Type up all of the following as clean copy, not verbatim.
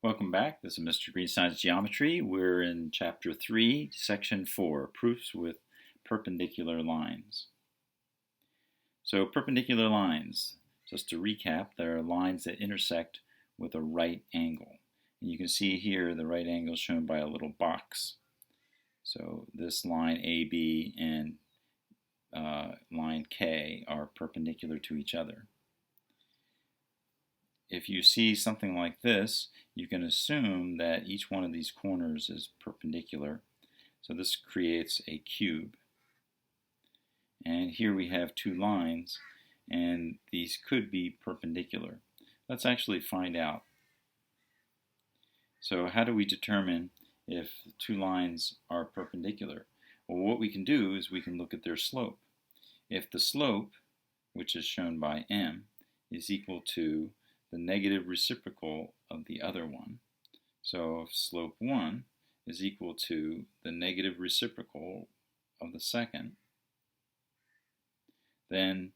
Welcome back. This is Mr. Greenstein's Geometry. We're in Chapter 3, Section 4, Proofs with Perpendicular Lines. So perpendicular lines, just to recap, there are lines that intersect with a right angle. And you can see here the right angle is shown by a little box. So this line AB and line K are perpendicular to each other. If you see something like this, you can assume that each one of these corners is perpendicular. So this creates a cube. And here we have two lines, and these could be perpendicular. Let's actually find out. So how do we determine if two lines are perpendicular? Well, what we can do is we can look at their slope. If the slope, which is shown by m, is equal to the negative reciprocal of the other one. So if slope 1 is equal to the negative reciprocal of the second, then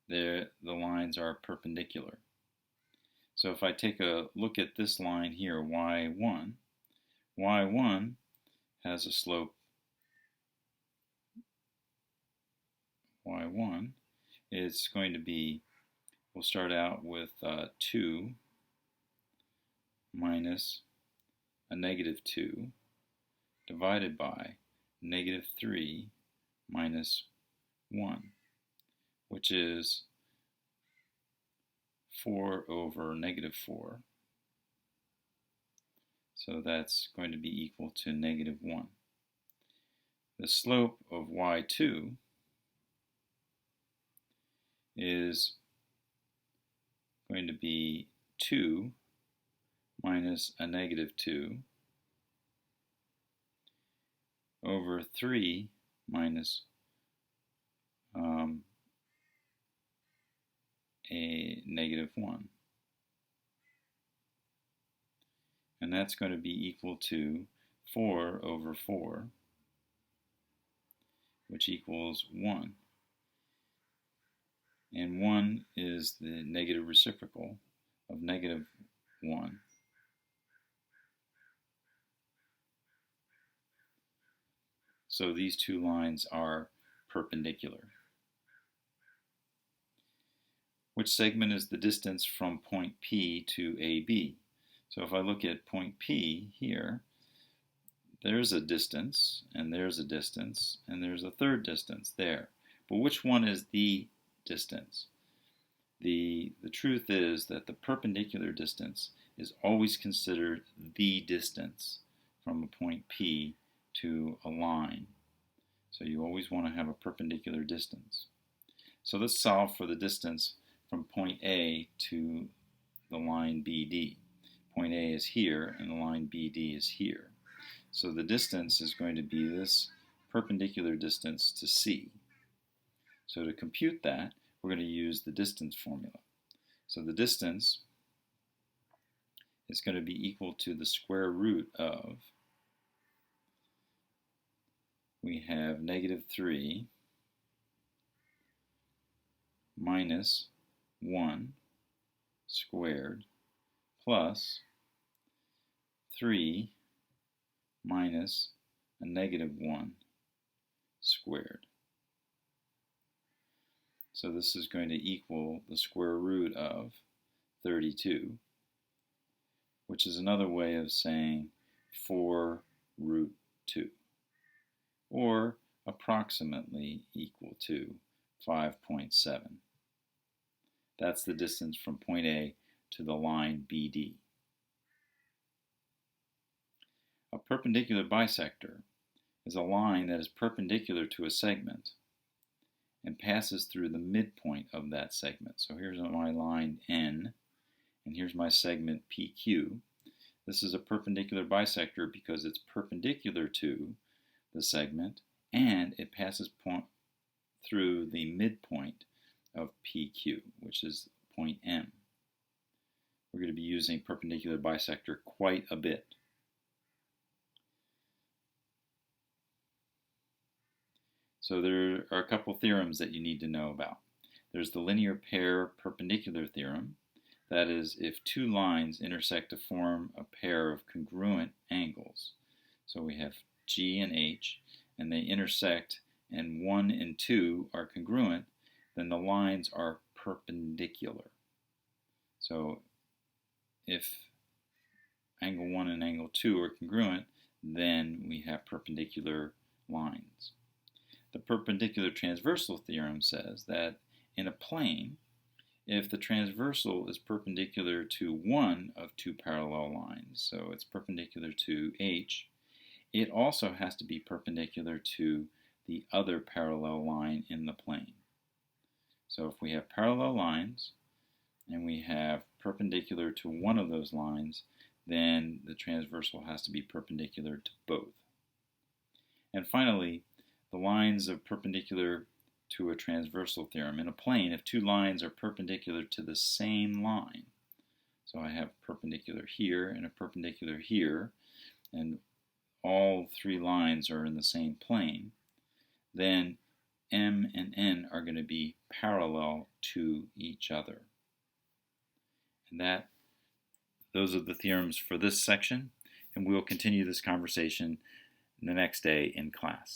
the lines are perpendicular. So if I take a look at this line here, y1, y1 has a slope y1. It's going to be, we'll start out with 2 minus a negative 2 divided by negative 3 minus 1, which is 4 over negative 4. So that's going to be equal to negative 1. The slope of y2 is going to be 2 minus a negative 2 over 3 minus a negative 1. And that's going to be equal to 4 over 4, which equals 1. And 1 is the negative reciprocal of negative 1. So these two lines are perpendicular. Which segment is the distance from point P to AB? So if I look at point P here, there's a distance, and there's a distance, and there's a third distance there. But which one is the distance? The truth is that the perpendicular distance is always considered the distance from a point P to a line. So you always want to have a perpendicular distance. So let's solve for the distance from point A to the line BD. Point A is here, and the line BD is here. So the distance is going to be this perpendicular distance to C. So to compute that, we're going to use the distance formula. So the distance is going to be equal to the square root of, we have negative 3 minus 1 squared plus 3 minus a negative 1 squared. So this is going to equal the square root of 32, which is another way of saying 4 root 2, or approximately equal to 5.7. That's the distance from point A to the line BD. A perpendicular bisector is a line that is perpendicular to a segment and passes through the midpoint of that segment. So here's my line N, and here's my segment PQ. This is a perpendicular bisector because it's perpendicular to the segment and it passes through the midpoint of PQ, which is point M. We're going to be using perpendicular bisector quite a bit. So there are a couple theorems that you need to know about. There's the linear pair perpendicular theorem. That is, if two lines intersect to form a pair of congruent angles. So we have G and H, and they intersect, and 1 and 2 are congruent, then the lines are perpendicular. So if angle 1 and angle 2 are congruent, then we have perpendicular lines. The perpendicular transversal theorem says that in a plane, if the transversal is perpendicular to one of two parallel lines, so it's perpendicular to H, it also has to be perpendicular to the other parallel line in the plane. So if we have parallel lines and we have perpendicular to one of those lines, then the transversal has to be perpendicular to both. And finally, the lines are perpendicular to a transversal theorem. In a plane, if two lines are perpendicular to the same line, so I have perpendicular here and a perpendicular here, and all three lines are in the same plane, then M and N are going to be parallel to each other. And those are the theorems for this section, and we will continue this conversation the next day in class.